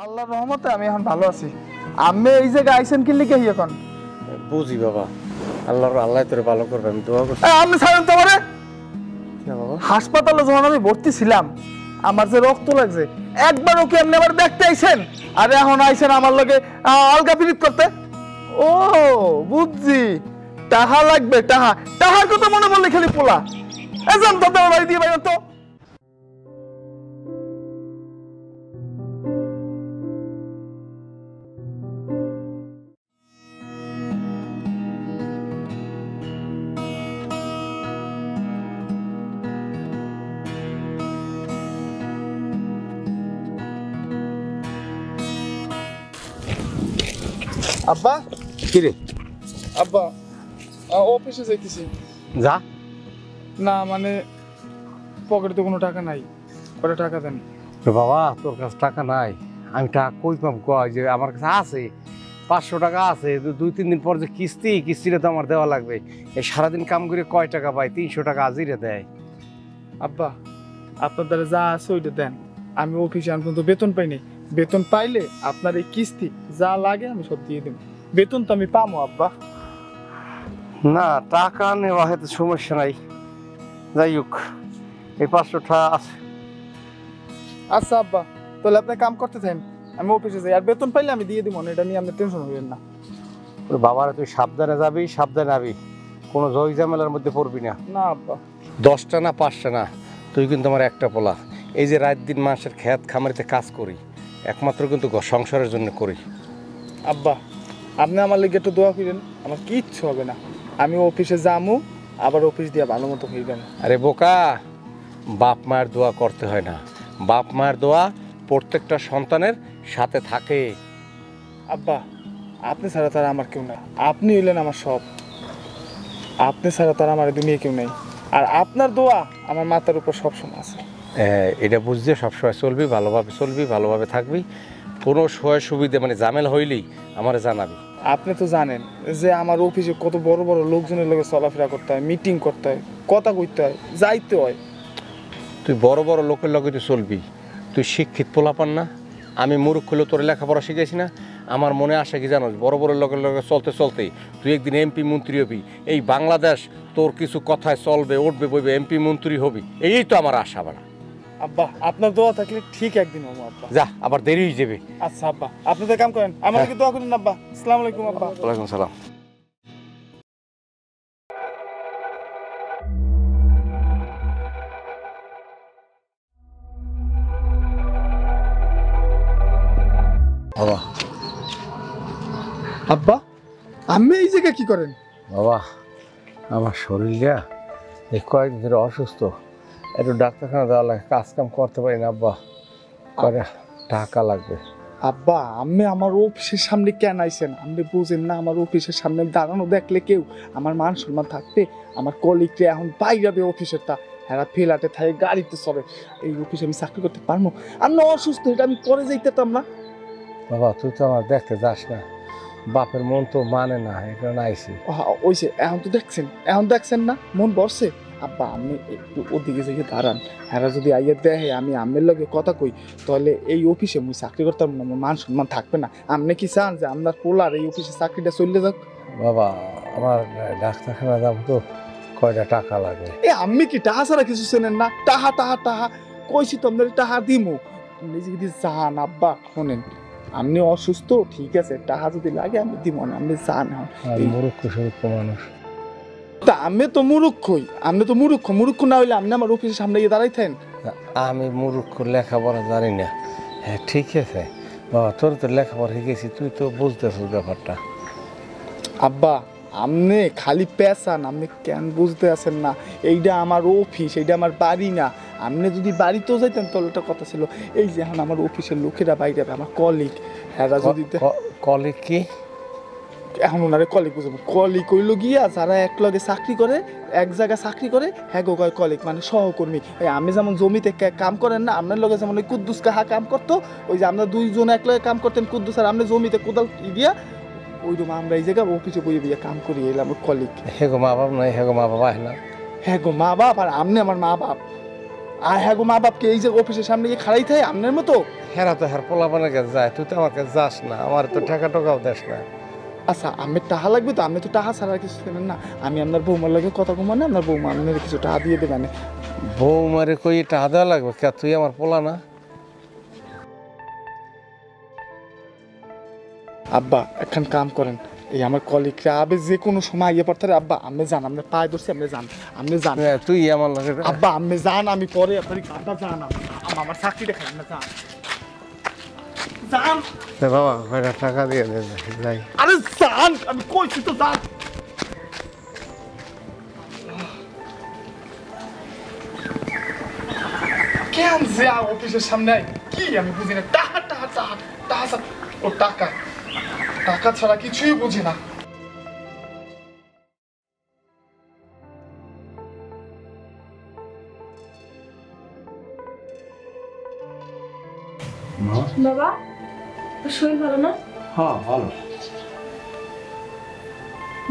আল্লাহর রহমতে আমি এখন ভালো আছি। আমি এই জায়গায় আইছেন কি লিখে এখন বুঝি বাবা, আল্লাহ তোরে ভালো করবে, আমি দোয়া করছি। আপনি ছাড়েন তো আমারে। বাবা হাসপাতালে যখন আমি ভর্তি ছিলাম আমার যে রক্ত লাগছে একবারও কি আপনি আবার দেখতে আইছেন? আরে এখন আইছেন আমার লগে আলগা পিরিত করতে। ও বুঝছি, টাহা লাগবে, টাহা। টাহার কথা মনে বললে খালি পোলা। এজন তো তোমার বাড়ি দিয়ে বাইরে তো। আব্বা, কি রে? আব্বা অফিসে যাইতেছি। যা। না মানে পকেটে তো কোনো টাকা নাই, কটা টাকা দেন। বাবা তোর কাছে টাকা নাই? আমি টাকা কই পাব? কয় যে আমার কাছে আছে 500 টাকা আছে। 2-3 দিন পর যে কিস্তিটা তো আমার দেওয়া লাগবে। এই সারাদিন কাম করে কয় টাকা পাই? 300 টাকা হাজিরা দেয়। আব্বা আপনার দ্বারা যা আছে ওইটা দেন। আমি অফিসে এখন পর্যন্ত বেতন পাইনি। বেতন পাইলে আপনার এই কিস্তি যা লাগে আমি সব দিয়ে দেব। বেতন তো আমি পাবো আব্বা। না টাকা নেওয়া হয়তো সমস্যা নাই, যাই হোক এই 500 টাকা আছে। আচ্ছা আব্বা, তাহলে আপনি কাম করতে থাকেন, আমি অফিসে যাই। আর বেতন পাইলে আমি দিয়ে দিব, এটা নিয়ে আপনি টেনশন হইবেন না। বাবারা তুই সাবধানে যাবি, সাবধানে আবি, কোনো জয় ঝামেলার মধ্যে পড়বি না। না আব্বা। 10টা না 5টা না, তুই কিন্তু আমার একটা পোলা। এই যে রাত দিন মানুষের খেত খামারিতে কাজ করি, একমাত্র কিন্তু সংসারের জন্য করি। আব্বা আপনি আমার লেগে একটু দোয়া করেন, আমার কিচ্ছু হবে না। আমি অফিসে যামু, আবার অফিস দিয়ে ভালো মতো হইবেন। আরে বোকা, বাপ মায়ের দোয়া করতে হয় না, বাপ মায়ের দোয়া প্রত্যেকটা সন্তানের সাথে থাকে। আব্বা আপনি ছাড়া তারা আমার কেউ নাই, আপনি হইলেন আমার সব। আপনি ছাড়া তারা আমার দুনিয়া কেউ নাই। আর আপনার দোয়া আমার মাথার উপর সবসময় আছে। এটা বুঝতে সবসময় চলবি, ভালোভাবে থাকবি। কোনো সহায় সুবিধা মানে ঝামেলা হইলেই আমারে জানাবি। আপনি তো জানেন যে আমার অফিসে কত বড় বড় লোকজনের লগে চলাফেরা করতে হয়, মিটিং করতে হয়, কথা কইতে হয়, যাইতে হয়। তুই বড় বড় লোকের লগে তুই চলবি, তুই শিক্ষিত পোলাপান না। আমি মূর্খ হলেও তোর লেখাপড়া শিখেছি না। আমার মনে আসে কি জানো, বড় বড় লোকের লগে চলতেই তুই একদিন এমপি মন্ত্রী হবি। এই বাংলাদেশ তোর কিছু কথায় চলবে, উঠবে বইবে, এমপি মন্ত্রী হবি, এই তো আমার আশা বাড়া। আব্বা আপনার দোয়া থাকলে ঠিক একদিন হবো আব্বা। যা, আবার দেরি হয়ে যাবে। আচ্ছা আব্বা, আপনি তো কাম করেন, আমাকে দোয়া করেন আব্বা। আসসালামু আলাইকুম আব্বা। ওয়ালাইকুম সালাম। বাবা, আব্বা আমি এই জায়গায় কি করেন? বাবা আমার শরীরটা এই কয়েকদিন ধরে অসুস্থ, একটু ডাক্তারখানা দেওয়া লাগে, কাজ কাম করতে পারি না আব্বা, কয়টা টাকা লাগবে। আব্বা আমি আমার অফিসের সামনে কেন আইছেন? আপনি বুঝেন না আমার অফিসের সামনে দাঁড়ানো দেখলে কেউ আমার মান সম্মান থাকবে? আমার কলিগরে এখন বাইরাবে অফিসেরটা, হ্যাঁ ফেলাতে থাকে, গাড়িতে চলে। এই অফিসে আমি চাকরি করতে পারবো? আমি অসুস্থ, এটা আমি করে যাইতাম না। বাবা তুই তো আমার দেখতে যাস না, বাপের মন তো মানে না, এখানে আইসি। ওইসে এখন দেখছেন না মন বসছে। আব্বা আপনি একটু ওদিকে যেয়ে দাঁড়ান, হ্যাঁ যদি আইয়া দেখে আমি আমের লগে কথা কই, তাহলে এই অফিসে মুই চাকরি করতাম না, আমার মান সম্মান থাকবে না। আপনি কি চান যে আপনার পোলার এই অফিসে চাকরিটা চলে যাক? বাবা আমার ডাক্তারখানা যাবো তো, কয়টা টাকা লাগবে। আমি কি টাহা ছাড়া কিছু চেনেন না? টাহা টাহা টাহা কইছি তো আপনার টাহা দিমু, আপনি যদি যান। আব্বা শোনেন, আপনি অসুস্থ ঠিক আছে, টাহা যদি লাগে আমি দিব না, আপনি যান। মূর্খ মানুষ। তা আমি তো মুরুক্ষই, আপনি তো মুরুক্ষ না হইলে আপনি আমার অফিসের সামনে গিয়ে দাঁড়াইতেন। আমি মূর্খ, লেখাপড়া জানি না। হ্যাঁ ঠিক আছে বাবা, তোর তো লেখাপড়া শিখেছি, তুই তো বুঝতেছিস ব্যাপারটা। আব্বা আপনি খালি পেশান, আপনি কেন বুঝতে আছেন না? এইটা আমার অফিস, এইটা আমার বাড়ি না। আপনি যদি বাড়িতেও যাইতেন তাহলে একটা কথা ছিল। এই যে এখন আমার অফিসের লোকেরা বাইরে, আমার কলিগ, হ্যাঁ যদি কলিগ কি? এখন ওনারে কলিগ বুঝবো? কলিগ হইল গিয়া যারা এক লগে চাকরি করে, এক জায়গায় চাকরি করে, হ্যাঁ গো কয় কলিগ, মানে সহকর্মী। এই আমি যেমন জমিতে কাম করেন না, আপনার লগে যেমন ওই কুদ্দুস কাহা কাম করতো, ওই যে আমরা দুইজন এক লগে কাম করতেন, কুদ্দুস আর আপনি জমিতে কোদাল দিয়া, ওইরকম আমরা এই জায়গায় অফিসে বইয়ে বইয়ে কাম করি, এলাম কলিগ। হে গো মা বাপ নাই, হে গো মা বাবা না? হ্যাঁ গো মা বাপ, আর আপনি আমার মা বাপ। আর হ্যাঁ গো মা বাপকে এই যে অফিসের সামনে গিয়ে খাড়াই থাকে আপনার মতো। হেরা তো হের পোলাপানের কাছে যায়, তুই তো আমার কাছে যাস না, আমার তো টাকা টাকাও দেস না। আচ্ছা আমি টাকা লাগবে তো, আপনি তো টাকা ছাড়া আর কিছু দেবেন না। আমি আপনার বৌমার লাগে কথা কমান না, আপনার বৌমা আপনার কিছু টাকা দিয়ে দেবেন। বৌমারে কই টাকা দেওয়া লাগবে কে? তুই আমার পোলা না? আব্বা একখান কাম করেন, এই আমার কলিগরা আবে যে কোনো সময় আইয়ে পড়তে পারে। আব্বা আপনি যান, আপনি পায়ে ধরছি, আপনি যান, আপনি যান। তুই আমার লাগে আব্বা আপনি যান, আমি পরে আপনার আব্বা যান, আমার চাকরি দেখান না, যান যান। বাবা কয়টা টাকা দিয়ে দে যাই। আরে যান, আমি কইছি তো যান। কেন যে অফিসের সামনে কি আমি বুঝি না, টাকা টাকা টাকা টাকা, ও টাকা টাকা ছাড়া কিছুই বুঝি না। বাবা, তোর শরীর ভালো না? হ্যাঁ ভালো।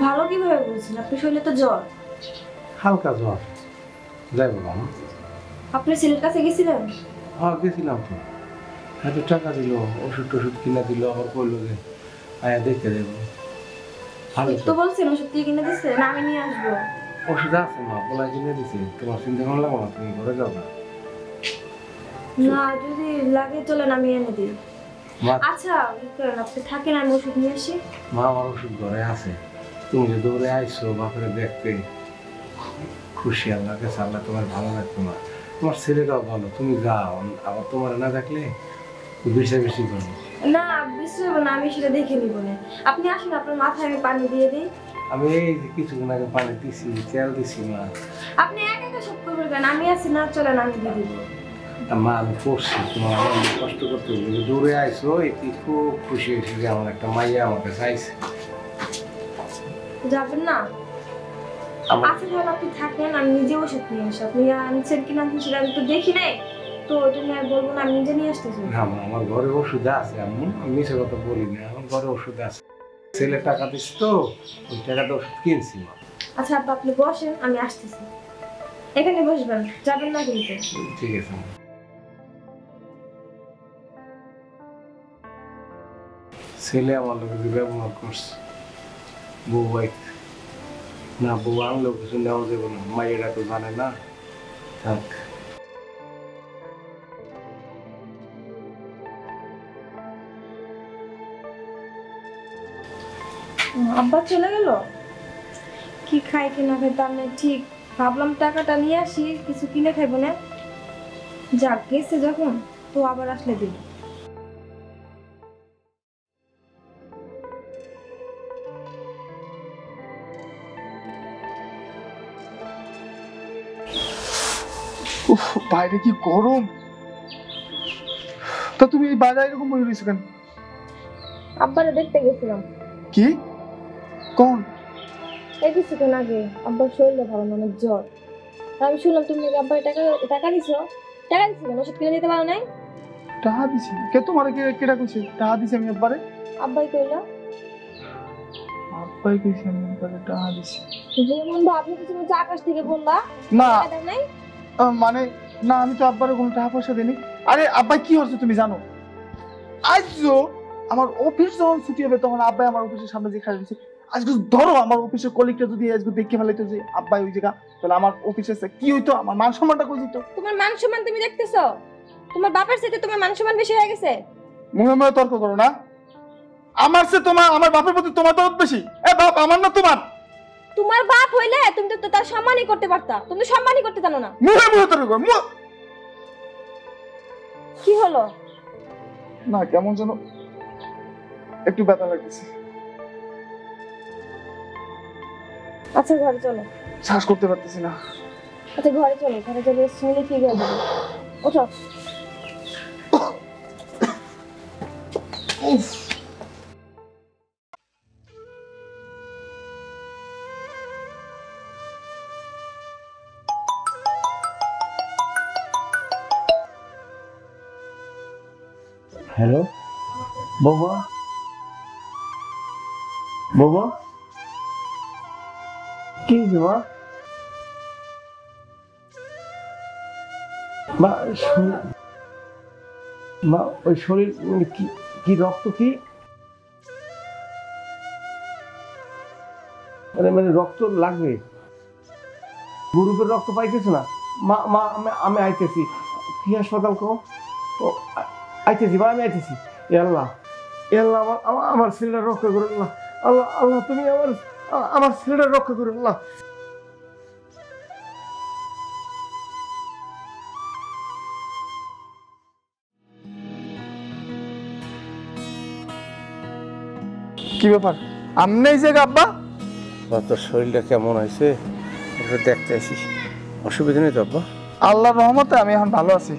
ভালো কিভাবে বলছেন? আপনার শরীরে তো জ্বর। হালকা জ্বর। যাই বাবা। আপনি ছেলের কাছে গেছিলেন? হ্যাঁ গেছিলাম তো, এত টাকা দিল, ওষুধ টষুধ কিনা দিল, আবার কইলো যে আয়া দেখে দেবো। ভালো তো বলছেন ওষুধ দিয়ে কিনে দিচ্ছে না, আমি নিয়ে আসবো। ওষুধ আছে মা, পোলাই কিনে দিছে, তোমার চিন্তা করা লাগবে না, তুমি ঘরে যাও না। না যদি লাগে চলেন আমি এনে দিই। মা আচ্ছা কি করেন, আপনি থাকেন, আমি ওষুধ নিয়ে আসি। মা আমার ওষুধ ঘরে আছে, তুমি যে দৌড়ে আইসো বাপরে দেখতে, খুশি আল্লাহ কাছে, আল্লাহ তোমার ভালো লাগতো না। তোমার ছেলেটাও ভালো, তুমি যাও, আবার তোমার না থাকলে বেশি বেশি করবো। না বিশ্রাম হবো না, আমি সেটা দেখে নিব না। আপনি আসেন, আপনার মাথায় আমি পানি দিয়ে দিই। আমি এই যে কিছুক্ষণ আগে পানি দিছি, তেল দিছি মা। আপনি একা একা সব করবেন, আমি আছি না, চলেন আমি দিয়ে দিব। মা আমি করছি, তোমার আমার অনেক কষ্ট করতে হবে, যে দূরে আইসো এটি খুব খুশি হয়েছে যে আমার একটা মাইয়া আমাকে চাইছে। যাবেন না? আমার আচ্ছা তাহলে আপনি থাকেন, আমি নিজে ওষুধ নিয়ে আসি। আপনি আনছেন কিনা আনছেন সেটা আমি তো দেখি নাই, তো ওটা নিয়ে আর বলবো না, আমি নিজে নিয়ে আসতেছি। না মা, আমার ঘরে ওষুধ আছে, আম্মু আমি মিছে কথা বলি না, আমার ঘরে ওষুধ আছে, ছেলে টাকা দিস তো, ওই টাকাটা ওষুধ কিনছি মা। আচ্ছা আব্বা আপনি বসেন, আমি আসতেছি। এখানে বসবেন, যাবেন না কিন্তু। ঠিক আছে মা। ছেলে আমার লোক যে ব্যবহার করছে, বউ ভাই না, বউ আনলেও কিছু নেওয়া যাবে না, মাইয়েরা তো জানে না। থাক। আব্বা চলে গেল, কি খাই কি না খাই তার নেই ঠিক। ভাবলাম টাকাটা নিয়ে আসি, কিছু কিনে খাইবো না। যাক গেছে যখন, তো আবার আসলে দিল। উফ বাইরে কি গরম। তা তুমি এই বাইরে এরকম বই রয়েছো কেন? আব্বারে দেখতে গেছিলাম। কি কোন? এই কিছুক্ষণ আগে আব্বার শরীরটা ভালো না, অনেক জ্বর। আর আমি শুনলাম তুমি নাকি আব্বার টাকা টাকা দিছো। টাকা দিছো কেন, ওষুধ কিনে দিতে পারো নাই? টাহা দিছি কে? তোমার কেটা কইছে টাহা দিছি আমি একবারে? আব্বাই কইলা। আব্বাই কইছে আমি একবারে টাহা দিছি। যেমন আপনি কিছু বলছে আকাশ থেকে বললা না টাকা দেন নাই। মানে না, আমি তো আব্বারে কোনো টাকা পয়সা দিইনি। আরে আব্বাই কি হচ্ছে তুমি জানো? আজও আমার অফিস যখন ছুটি হবে তখন আব্বাই আমার অফিসের সামনে যে খাড়া দিছে। আজকে ধরো আমার অফিসের কলিগটা যদি আজকে দেখে ফেলাইতো যে আব্বাই ওই জায়গা, তাহলে আমার অফিসে কি হইতো? আমার মান সম্মানটা কই যেত? তোমার মান সম্মান তুমি দেখতেছো? তোমার বাবার সাথে তোমার মান সম্মান বেশি হয়ে গেছে। মুখে মুখে তর্ক করো না। আমার সে তোমার, আমার বাপের প্রতি তোমার দরদ বেশি। এ বাপ আমার না তোমার? তোমার বাপ হইলে তুমি তো তার সম্মানই করতে পারতা, তুমি তো সম্মানই করতে জানো না। মুখে মুখে তর্ক করো। কি হলো? না কেমন যেন একটু ব্যথা লাগতেছে। আচ্ছা ঘরে চলো। শ্বাস করতে পারতেছি না। আচ্ছা ঘরে চলো, ঘরে চলে শুনলে ঠিক হয়ে যাবে। ওঠো। উফ হ্যালো বাবা, বাবা কি বাবা? মা মা ওই শরীর কি কি রক্ত কি মানে মানে রক্ত লাগবে গ্রুপের রক্ত পাইতেছে না মা মা আমি আইতেছি কি হাসপাতাল কো ও আইতেছি মা আমি আইতেছি আল্লাহ আল্লাহ আমার ছেলেটা রক্ষা করুন আল্লাহ আল্লাহ আল্লাহ তুমি আমার ছেলেটা রক্ষা করুন আল্লাহ কি ব্যাপার আমনে এই জায়গা আব্বা? তোর শরীরটা কেমন হয়েছে দেখতে আসিস অসুবিধা নেই তো আব্বা? আল্লাহর রহমতে আমি এখন ভালো আছি।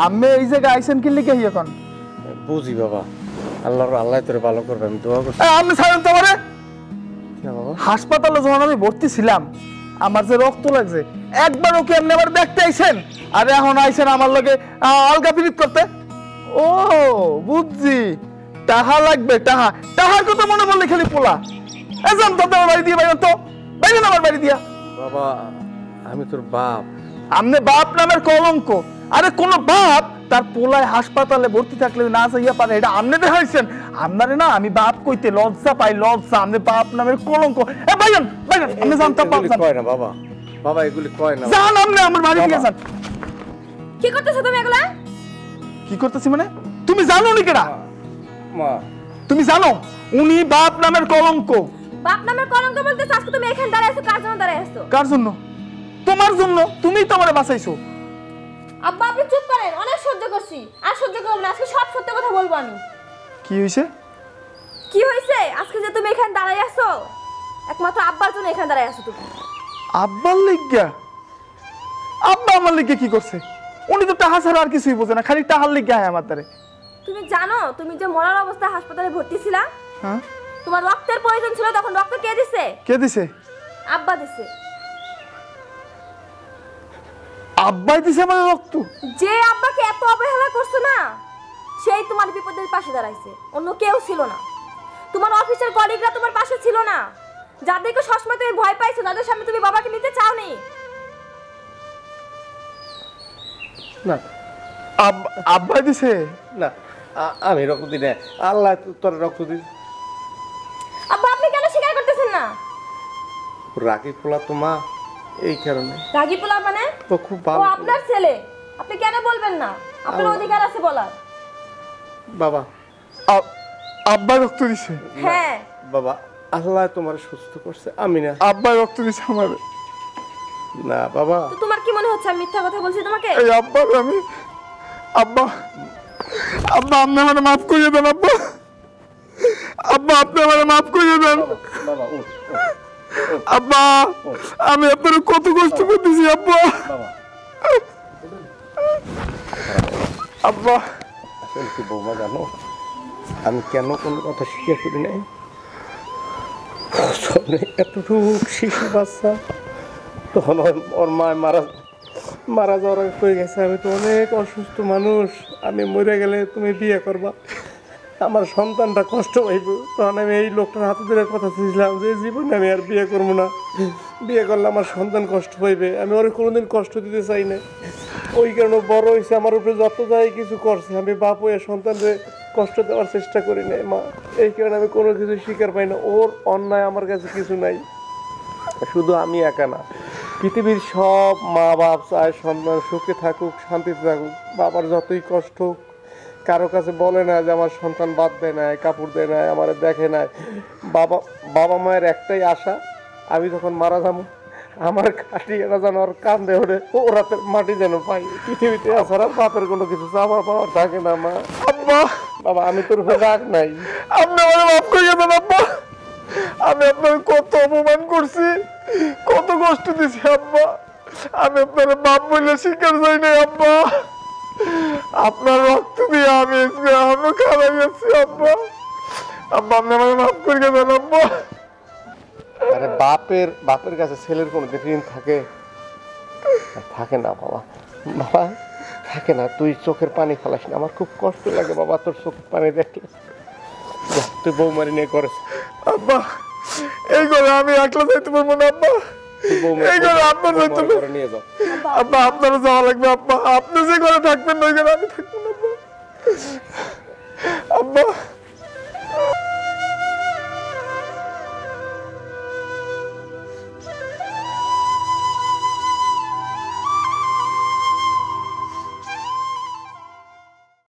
আমি এই জায়গায় আইছেন কি লিখে এখন? বুঝি বাবা আল্লাহ তোরে ভালো করবে আমি দোয়া করছি। আপনি ছাড়েন তো আমারে। বাবা হাসপাতালে যখন আমি ভর্তি ছিলাম আমার যে রক্ত লাগছে একবারও কি আপনি আবার দেখতে আইছেন? আরে এখন আইছেন আমার লগে আলগা পিরিত করতে। ও বুঝছি, টাহা লাগবে, টাহা। টাহার কথা মনে পড়লে খালি পোলা। এজন তো আমার বাড়ি দিয়ে বাইরে তো বাইরে আমার বাড়ি দিয়া। বাবা আমি তোর বাপ। আমনে বাপ নামের কলঙ্ক। আরে কোন বাপ তার পোলায় হাসপাতালে ভর্তি থাকলে না যাইয়া পারে, এটা আমনে দেখাইছেন। আপনারে না আমি বাপ কইতে লজ্জা পাই, লজ্জা। আমনে বাপ নামের কলঙ্ক। এ ভাইজান ভাইজান আপনি জানতাম বাপ জান কয় না বাবা, বাবা এগুলি কয় না। জান আমনে আমার বাড়ি দিয়ে যান। কি করতেছো তুমি এগুলা? কি করতেছি মানে? তুমি জানো নি কেডা? মা তুমি জানো উনি বাপ নামের কলঙ্ক। বাপ নামের কলঙ্ক বলতে আজকে তুমি এখানে দাঁড়ায় আছো, কার জন্য দাঁড়ায় আছো? কার জন্য? তোমার জন্য। তুমিই তো আমারে বাঁচাইছো। আব্বা আপনি চুপ করেন, অনেক সহ্য করছি, আর সহ্য করব না। আজকে সব সত্য কথা বলবো আমি। কি হইছে? কি হইছে? আজকে যে তুমি এখানে দাঁড়ায় আছো একমাত্র আব্বার জন্য এখানে দাঁড়ায় আছো তুমি। আব্বার লিগা? আব্বা আমার লিগে কি করছে? উনি তো টাহা ছাড়া আর কিছুই বোঝে না, খালি টাহার লিগে হয় আমার দ্বারে। তুমি জানো তুমি যে মরার অবস্থায় হাসপাতালে ভর্তি ছিলা, হ্যাঁ তোমার রক্তের প্রয়োজন ছিল, তখন রক্ত কে দিছে? কে দিছে? আব্বা দিছে। আব্বাই দিছে আমার রক্ত? যে আব্বাকে এত অবহেলা করছো না, সেই তোমার বিপদের পাশে দাঁড়াইছে, অন্য কেউ ছিল না। তোমার অফিসের কলিগরা তোমার পাশে ছিল না, যাদেরকে সবসময় তুমি ভয় পাইছো, যাদের সামনে তুমি বাবাকে নিতে চাওনি। না আব্বাই দিছে? না আমি রক্ত দিই না, আল্লাহ তোর রক্ত দিই। আব্বা আপনি কেন স্বীকার করতেছেন না? রাখি পোলা তো মা, এই কারণে। রাগী পোলা মানে? তো খুব ও ভালো আপনার ছেলে, আপনি কেন বলবেন না? আপনার অধিকার আছে বলার। বাবা। আব্বা রক্ত দিছে? হ্যাঁ বাবা আল্লাহ তোমার সুস্থ করছে, আমি না। আব্বা রক্ত দিছে আমার? না বাবা। তো তোমার কি মনে হচ্ছে আমি মিথ্যা কথা বলছি তোমাকে? এই আব্বা আমি আব্বা আব্বা আপনি আমারে মাফ করিয়ে দেন। আব্বা আব্বা আপনি আমারে মাফ করিয়ে দেন। বাবা উঠ আব্বা আমি আপনার কত কষ্ট করতেছি আব্বা। বাবা। আব্বা আসলে কি বৌমা জানো আমি কেন কোনো কথা স্বীকার করি নাই? এতটুকু শিশু বাচ্চা তখন ওর মা মারা যাওয়ার আগে কয়ে গেছে আমি তো অনেক অসুস্থ মানুষ, আমি মরে গেলে তুমি বিয়ে করবা, আমার সন্তানটা কষ্ট পাইব। তখন আমি এই লোকটার হাতে ধরে কথা ছিলাম যে জীবনে আমি আর বিয়ে করবো না, বিয়ে করলে আমার সন্তান কষ্ট পাইবে, আমি ওর কোনোদিন কষ্ট দিতে চাই না। ওই কারণে বড় হয়েছে, আমার উপরে যত যাই কিছু করছে, আমি বাপ হয়ে সন্তানকে কষ্ট দেওয়ার চেষ্টা করি নাই মা। এই কারণে আমি কোনো কিছু স্বীকার পাই না। ওর অন্যায় আমার কাছে কিছু নাই। শুধু আমি একা না, পৃথিবীর সব মা বাপ চায় সন্তান সুখে থাকুক, শান্তিতে থাকুক। বাবার যতই কষ্ট হোক কারো কাছে বলে না যে আমার সন্তান বাদ দেয় না, কাপড় দেয় না, আমার দেখে না। বাবা মায়ের একটাই আশা আমি যখন মারা যাবো আমার কাটিয়াটা যেন ওর কান্দে ওরে ওরা মাটি যেন পাই। পৃথিবীতে এছাড়া বাপের কোনো কিছু চাওয়ার পাওয়ার থাকে না মা। আব্বা বাবা আমি তোর রাগ নাই, আপনি আমারে মাফ করিয়ে দেন আব্বা। আমি আপনার কত অপমান করছি, কত কষ্ট দিছি আব্বা। আমি আপনার বাপ বলে শিকার যাই নাই আব্বা। আপনার রক্ত দিয়ে আমি এখনো খারাপ গেছি আব্বা। আব্বা আপনি আমারে মাফ করিয়ে দেন আব্বা। আরে বাপের কাছে ছেলের কোনো ঋণ থাকে? থাকে না বাবা, বাবা থাকে না। তুই চোখের পানি ফেলাস না, আমার খুব কষ্ট লাগে বাবা তোর চোখের পানি দেখলে। তুই বৌমারি নিয়ে করেছ আব্বা এই করে আমি একলা যাইতে পারবো না আব্বা। এই ঘরে আপনার যাইতে হবে। ঘরে নিয়ে যাও। আব্বা আপনারও যাওয়া লাগবে আব্বা, আপনি যে ঘরে থাকবেন ওই ঘরে আমি থাকবো না আব্বা। আব্বা